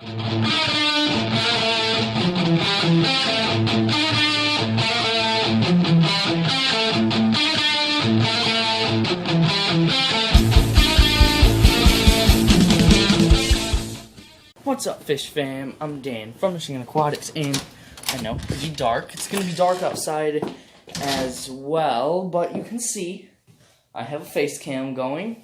What's up, fish fam? I'm Dan from Michigan Aquatics, and I know it'll be dark. It's gonna be dark outside as well, but you can see I have a face cam going.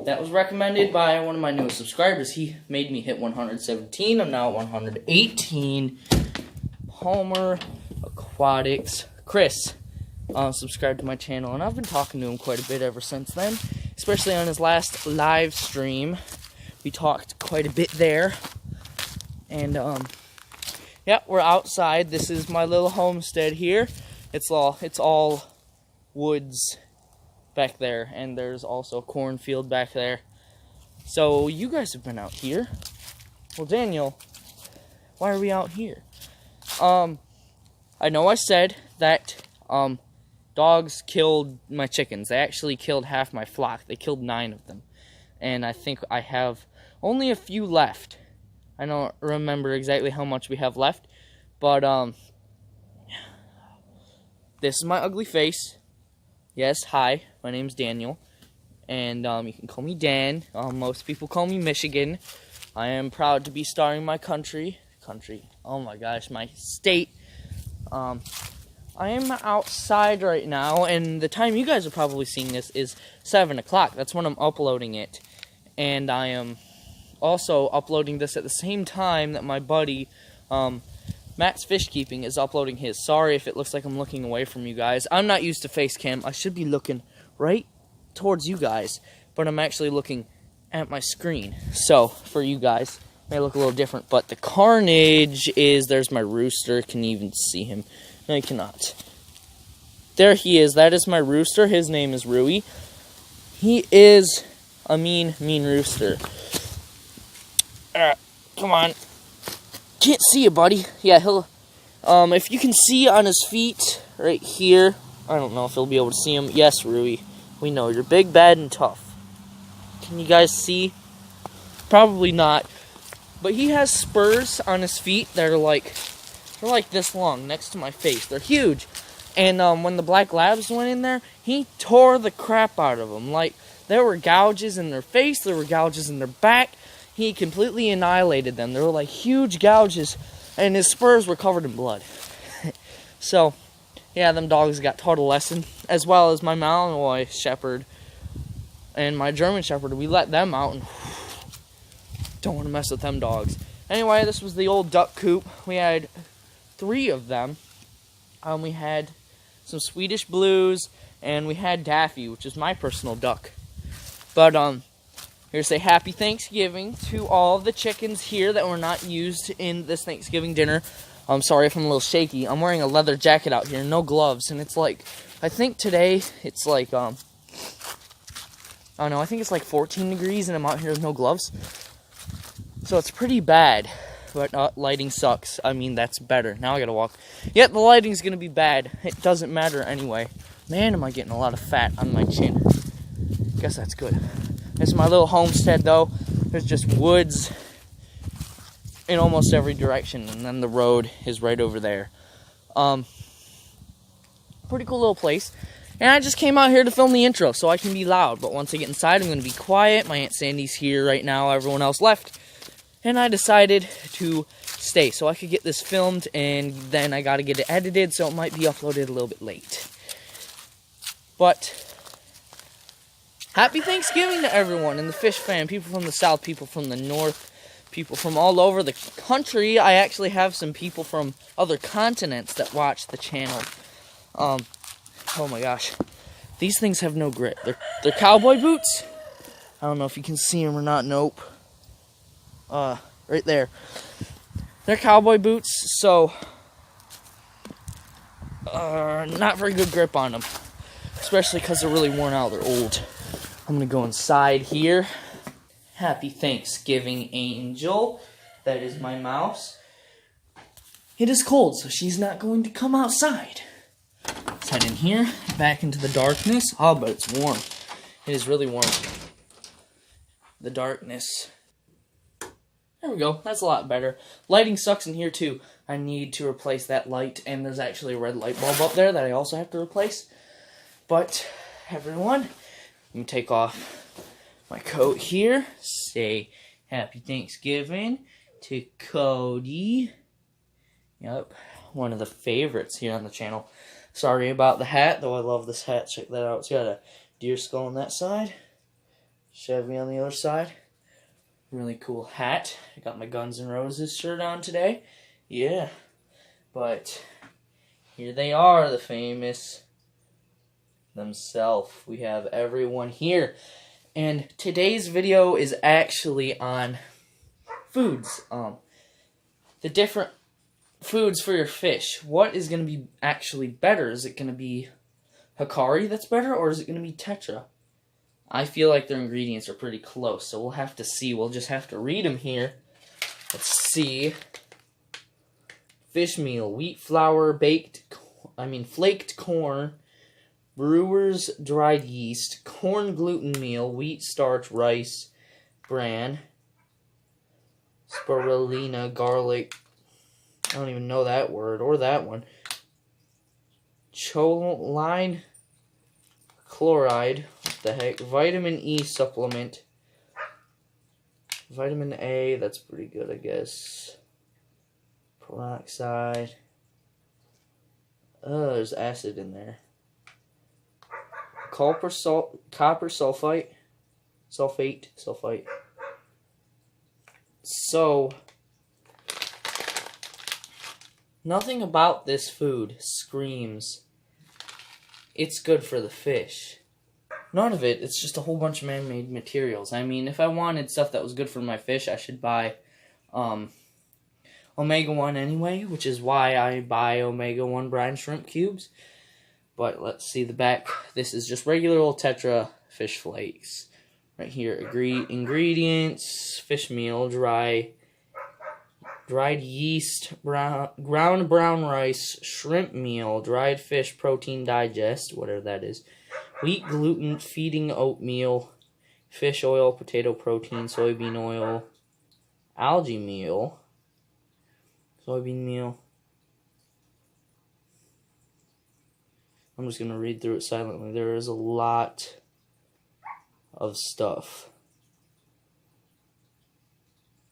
That was recommended by one of my newest subscribers. He made me hit 117. I'm now at 118. Palmer Aquatics. Chris subscribed to my channel, and I've been talking to him quite a bit ever since then, especially on his last live stream. We talked quite a bit there. And, yeah, we're outside. This is my little homestead here. It's all woods back there, and there's also a cornfield back there. So, you guys have been out here. Well, Daniel, why are we out here? I know I said that, dogs killed my chickens. They actually killed half my flock. They killed 9 of them. And I think I have only a few left. I don't remember exactly how much we have left, but this is my ugly face. Yes, hi, my name's Daniel, and you can call me Dan. Most people call me Michigan. I am proud to be starring my country, oh my gosh, my state. I am outside right now, and the time you guys are probably seeing this is 7 o'clock. That's when I'm uploading it, and I am also uploading this at the same time that my buddy, Matt's Fish Keeping, is uploading his. Sorry if it looks like I'm looking away from you guys. I'm not used to face cam. I should be looking right towards you guys, but I'm actually looking at my screen. So, for you guys, it may look a little different, but the carnage is, there's my rooster. Can you even see him? No, you cannot. There he is. That is my rooster. His name is Rui. He is a mean rooster. Come on. Can't see you, buddy. Yeah, he'll, if you can see on his feet, right here, I don't know if he'll be able to see him. Yes, Rui, we know, you're big, bad, and tough. Can you guys see? Probably not. But he has spurs on his feet that are like, they're like this long, next to my face. They're huge. And, when the black labs went in there, he tore the crap out of them. Like, there were gouges in their face, there were gouges in their back. He completely annihilated them. They were like huge gouges, and his spurs were covered in blood. So, yeah, them dogs got taught a lesson, as well as my Malinois Shepherd and my German Shepherd. We let them out, and don't want to mess with them dogs. Anyway, this was the old duck coop. We had 3 of them. We had some Swedish Blues, and we had Daffy, which is my personal duck. But, here to say happy Thanksgiving to all the chickens here that were not used in this Thanksgiving dinner. I'm sorry if I'm a little shaky. I'm wearing a leather jacket out here, no gloves, and it's like, I think today it's like, I don't know, I think it's like 14 degrees, and I'm out here with no gloves. So it's pretty bad, but lighting sucks. I mean, that's better. Now I gotta walk. Yet the lighting's gonna be bad. It doesn't matter anyway. Man, am I getting a lot of fat on my chin. Guess that's good. This is my little homestead, though. There's just woods in almost every direction, and then the road is right over there. Pretty cool little place. And I just came out here to film the intro, so I can be loud. But once I get inside, I'm going to be quiet. My Aunt Sandy's here right now. Everyone else left. And I decided to stay so I could get this filmed, and then I got to get it edited, so it might be uploaded a little bit late. But happy Thanksgiving to everyone in the fish fam, people from the south, people from the north, people from all over the country. I actually have some people from other continents that watch the channel. Oh my gosh. These things have no grip. They're cowboy boots. I don't know if you can see them or not. Nope. Right there. They're cowboy boots, so not very good grip on them. Especially because they're really worn out. They're old. I'm going to go inside here. Happy Thanksgiving, Angel. That is my mouse. It is cold, so she's not going to come outside. Let's head in here, back into the darkness. Oh, but it's warm. It is really warm. The darkness. There we go. That's a lot better. Lighting sucks in here, too. I need to replace that light, and there's actually a red light bulb up there that I also have to replace. But, everyone, let me take off my coat here. Say Happy Thanksgiving to Cody. Yep, one of the favorites here on the channel. Sorry about the hat, though I love this hat. Check that out. It's got a deer skull on that side. Chevy on the other side. Really cool hat. I got my Guns N' Roses shirt on today. Yeah. But here they are, the famous themselves. We have everyone here. And today's video is actually on foods. The different foods for your fish. What is going to be actually better? Is it going to be Hikari that's better, or is it going to be Tetra? I feel like their ingredients are pretty close, so we'll have to see. We'll just have to read them here. Let's see. Fish meal, wheat flour, flaked corn, brewer's dried yeast, corn gluten meal, wheat starch, rice, bran, spirulina, garlic. I don't even know that word or that one. Choline chloride. What the heck? Vitamin E supplement. Vitamin A. That's pretty good, I guess. Peroxide. Oh, there's acid in there. Copper sulfate. Sulfate. So, nothing about this food screams it's good for the fish. None of it. It's just a whole bunch of man-made materials. I mean, if I wanted stuff that was good for my fish, I should buy Omega-1 anyway, which is why I buy Omega-1 brine shrimp cubes. But let's see the back. This is just regular old Tetra fish flakes. Right here, ingredients, fish meal, dried yeast, ground brown rice, shrimp meal, dried fish protein digest, whatever that is, wheat gluten feeding oatmeal, fish oil, potato protein, soybean oil, algae meal, soybean meal. I'm just going to read through it silently. There is a lot of stuff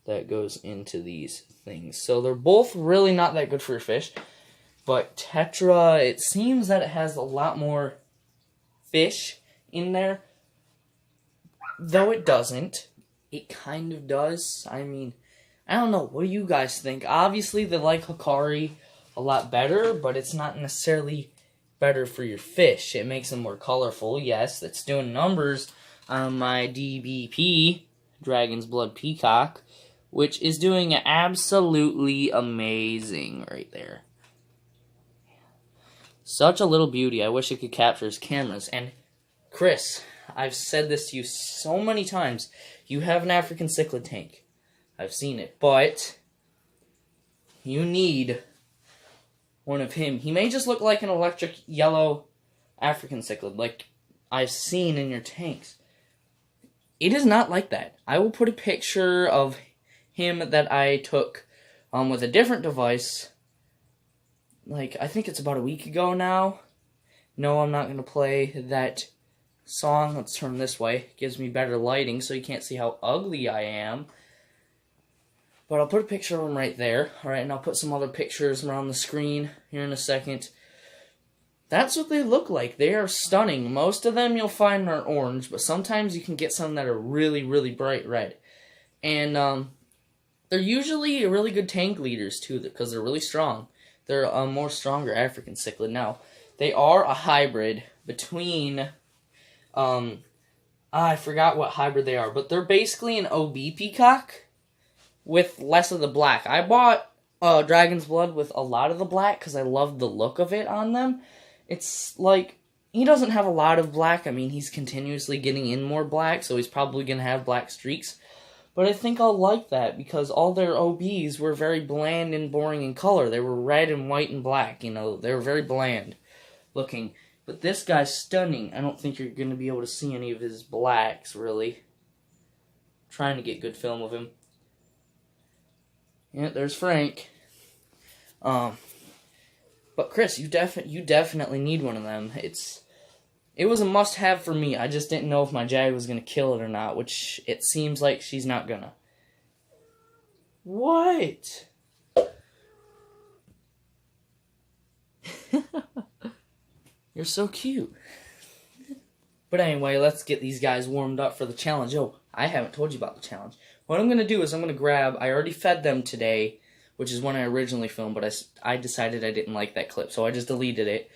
that goes into these things. So they're both really not that good for your fish. But Tetra, it seems that it has a lot more fish in there. Though it doesn't. It kind of does. I mean, I don't know. What do you guys think? Obviously, they like Hikari a lot better, but it's not necessarily better for your fish. It makes them more colorful. Yes, that's doing numbers on my DBP, Dragon's Blood Peacock, which is doing absolutely amazing right there. Such a little beauty. I wish it could capture his cameras. And Chris, I've said this to you so many times. You have an African cichlid tank. I've seen it. But you need one of him. He may just look like an electric yellow African cichlid, like I've seen in your tanks. It is not like that. I will put a picture of him that I took with a different device. Like, I think it's about a week ago now. No, I'm not going to play that song. Let's turn this way. It gives me better lighting so you can't see how ugly I am. But I'll put a picture of him right there. Alright, and I'll put some other pictures around the screen here in a second. That's what they look like. They are stunning. Most of them you'll find are orange, but sometimes you can get some that are really, really bright red. And they're usually really good tank leaders, too, because they're really strong. They're a more stronger African cichlid. Now, they are a hybrid between, I forgot what hybrid they are, but they're basically an OB peacock with less of the black. I bought Dragon's Blood with a lot of the black because I loved the look of it on them. It's like, he doesn't have a lot of black. I mean, he's continuously getting in more black, so he's probably going to have black streaks. But I think I'll like that because all their OBs were very bland and boring in color. They were red and white and black, you know. They were very bland looking. But this guy's stunning. I don't think you're going to be able to see any of his blacks, really. I'm trying to get good film of him. Yeah, there's Frank. But Chris, you definitely need one of them. It was a must-have for me. I just didn't know if my Jag was gonna kill it or not, which it seems like she's not gonna. What? You're so cute. But anyway, let's get these guys warmed up for the challenge. Oh, I haven't told you about the challenge. What I'm gonna do is I'm gonna grab. I already fed them today, which is when I originally filmed, but I decided I didn't like that clip, so I just deleted it.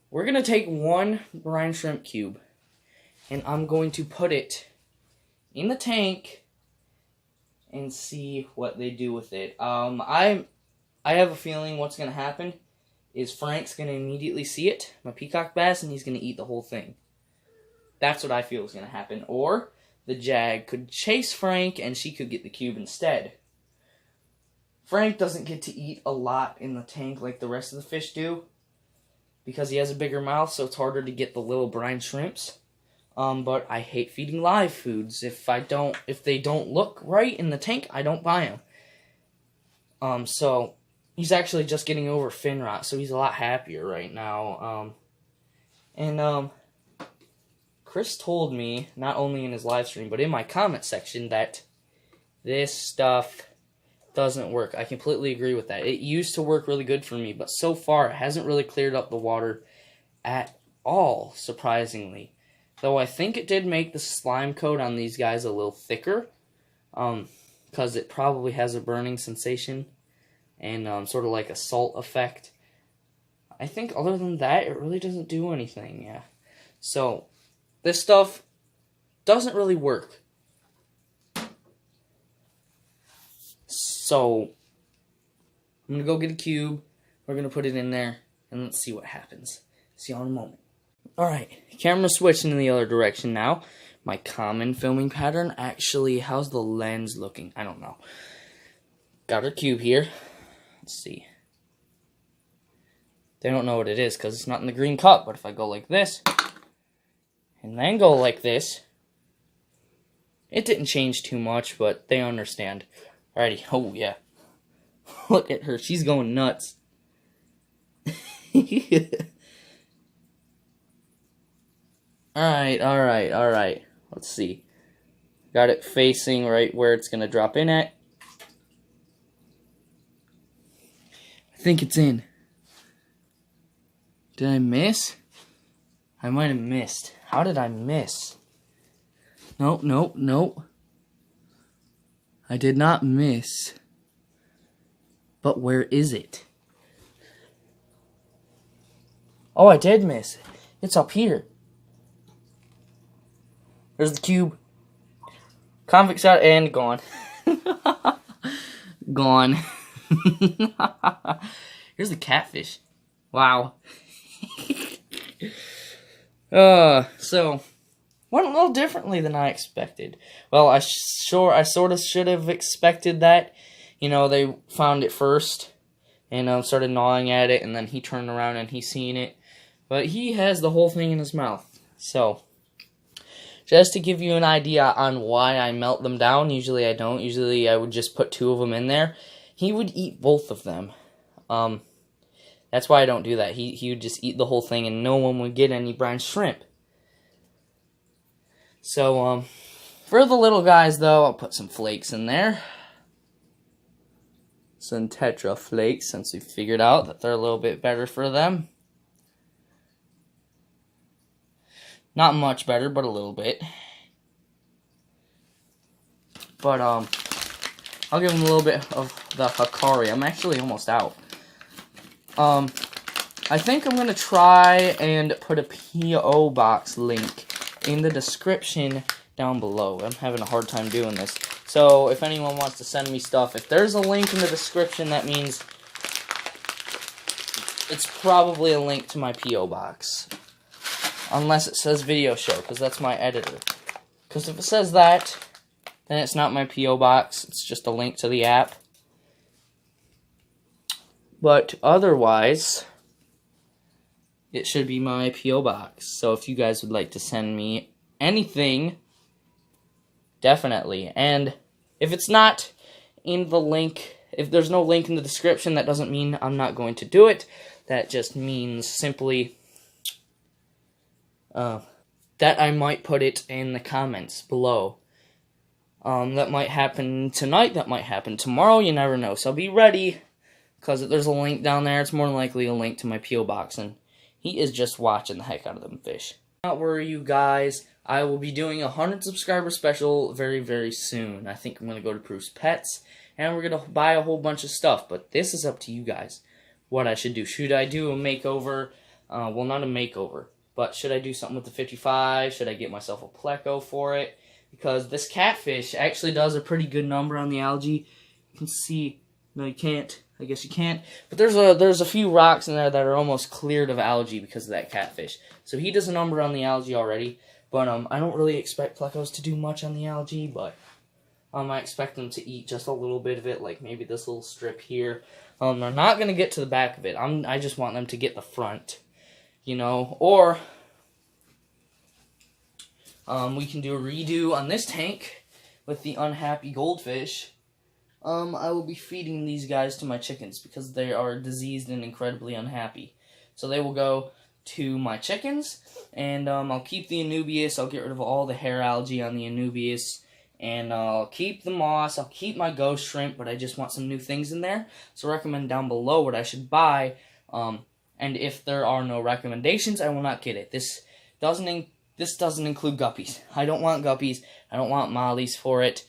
We're going to take one brine shrimp cube, and I'm going to put it in the tank and see what they do with it. I have a feeling what's going to happen is Frank's going to immediately see it, my peacock bass, and he's going to eat the whole thing. That's what I feel is going to happen. Or the Jag could chase Frank, and she could get the cube instead. Frank doesn't get to eat a lot in the tank like the rest of the fish do, because he has a bigger mouth, so it's harder to get the little brine shrimps. But I hate feeding live foods. If they don't look right in the tank, I don't buy them. So he's actually just getting over fin rot, so he's a lot happier right now. Chris told me, not only in his live stream, but in my comment section, that this stuff doesn't work. I completely agree with that. It used to work really good for me, but so far it hasn't really cleared up the water at all, surprisingly. Though I think it did make the slime coat on these guys a little thicker, because it probably has a burning sensation and sort of like a salt effect. I think other than that, it really doesn't do anything, yeah. So, this stuff doesn't really work. So, I'm going to go get a cube, we're going to put it in there, and let's see what happens. See you all in a moment. Alright, camera switching in the other direction now. My common filming pattern, actually, how's the lens looking? I don't know. Got our cube here. Let's see. They don't know what it is because it's not in the green cup, but if I go like this, and then go like this, it didn't change too much, but they understand. Alrighty, oh yeah. Look at her, she's going nuts. Alright. Let's see. Got it facing right where it's going to drop in at. I think it's in. Did I miss? I might have missed. How did I miss? Nope. I did not miss. But where is it? Oh, I did miss. It's up here. There's the cube. Convict shot and gone. Gone. Here's the catfish. Wow. So went a little differently than I expected. Well, I sort of should have expected that. You know, they found it first and started gnawing at it, and then he turned around and he seen it. But he has the whole thing in his mouth. So, just to give you an idea on why I melt them down, usually I don't. Usually I would just put 2 of them in there. He would eat both of them. That's why I don't do that. He would just eat the whole thing and no one would get any brine shrimp. So, for the little guys though, I'll put some flakes in there. Some Tetra flakes, since we figured out that they're a little bit better for them. Not much better, but a little bit. But, I'll give them a little bit of the Hikari. I'm actually almost out. I think I'm going to try and put a P.O. box link in the description down below. I'm having a hard time doing this. So, if anyone wants to send me stuff, if there's a link in the description, that means it's probably a link to my P.O. box. Unless it says video show, because that's my editor. Because if it says that, then it's not my P.O. box. It's just a link to the app. But otherwise, it should be my P.O. box. So if you guys would like to send me anything, definitely. And if it's not in the link If there's no link in the description, that doesn't mean I'm not going to do it. That just means simply that I might put it in the comments below. That might happen tonight, that might happen tomorrow, you never know. So be ready, because if there's a link down there, it's more than likely a link to my P.O. box, and he is just watching the heck out of them fish. Do not worry, you guys. I will be doing a 100 subscriber special very, very soon. I think I'm going to go to Bruce Pets, and we're going to buy a whole bunch of stuff, but this is up to you guys what I should do. Should I do a makeover? Well, not a makeover, but should I do something with the 55? Should I get myself a pleco for it? Because this catfish actually does a pretty good number on the algae. You can see, no you can't, I guess you can't, but there's a few rocks in there that are almost cleared of algae because of that catfish. So he does a number on the algae already, but I don't really expect plecos to do much on the algae, but I expect them to eat just a little bit of it, like maybe this little strip here. They're not going to get to the back of it. I just want them to get the front, you know, or we can do a redo on this tank with the unhappy goldfish. I will be feeding these guys to my chickens because they are diseased and incredibly unhappy. So they will go to my chickens, and I'll keep the Anubias. I'll get rid of all the hair algae on the Anubias, and I'll keep the moss. I'll keep my ghost shrimp, but I just want some new things in there. So recommend down below what I should buy. And if there are no recommendations, I will not get it. This doesn't include guppies. I don't want guppies. I don't want mollies for it.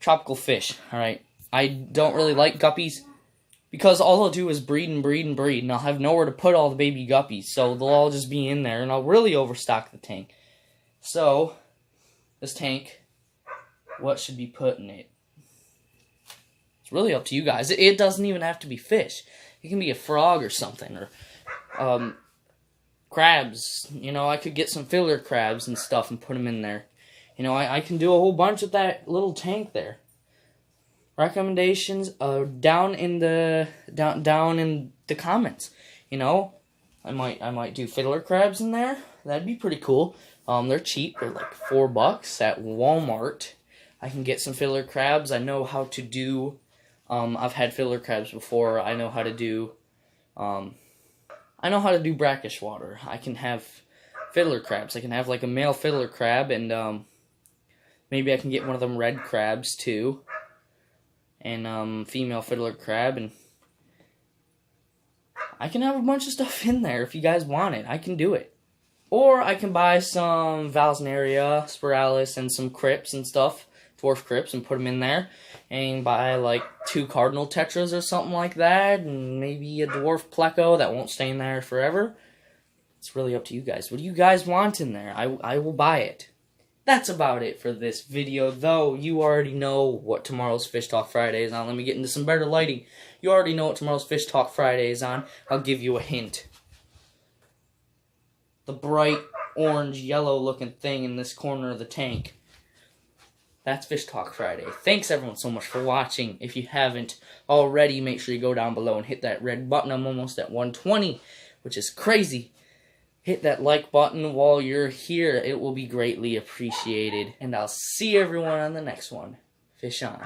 Tropical fish, alright? I don't really like guppies because all I'll do is breed and breed and breed, and I'll have nowhere to put all the baby guppies, so they'll all just be in there, and I'll really overstock the tank. So, this tank, what should be put in it? It's really up to you guys. It doesn't even have to be fish. It can be a frog or something, or crabs. You know, I could get some filler crabs and stuff and put them in there. You know, I can do a whole bunch with that little tank there. Recommendations down in the comments. You know, I might do fiddler crabs in there. That'd be pretty cool. They're cheap. They're like $4 at Walmart. I can get some fiddler crabs. I know how to do. I've had fiddler crabs before. I know how to do. I know how to do brackish water. I can have fiddler crabs. I can have like a male fiddler crab, and maybe I can get one of them red crabs too, and female fiddler crab, and I can have a bunch of stuff in there if you guys want it. I can do it. Or I can buy some Valsnaria, Spiralis, and some Crips and stuff, dwarf Crips, and put them in there, and buy like 2 cardinal Tetras or something like that, and maybe a dwarf Pleco that won't stay in there forever. It's really up to you guys. What do you guys want in there? I will buy it. That's about it for this video, though. You already know what tomorrow's Fish Talk Friday is on. Let me get into some better lighting. You already know what tomorrow's Fish Talk Friday is on. I'll give you a hint. The bright orange yellow looking thing in this corner of the tank. That's Fish Talk Friday. Thanks everyone so much for watching. If you haven't already, make sure you go down below and hit that red button. I'm almost at 120, which is crazy. Hit that like button while you're here. It will be greatly appreciated. And I'll see everyone on the next one. Fish on.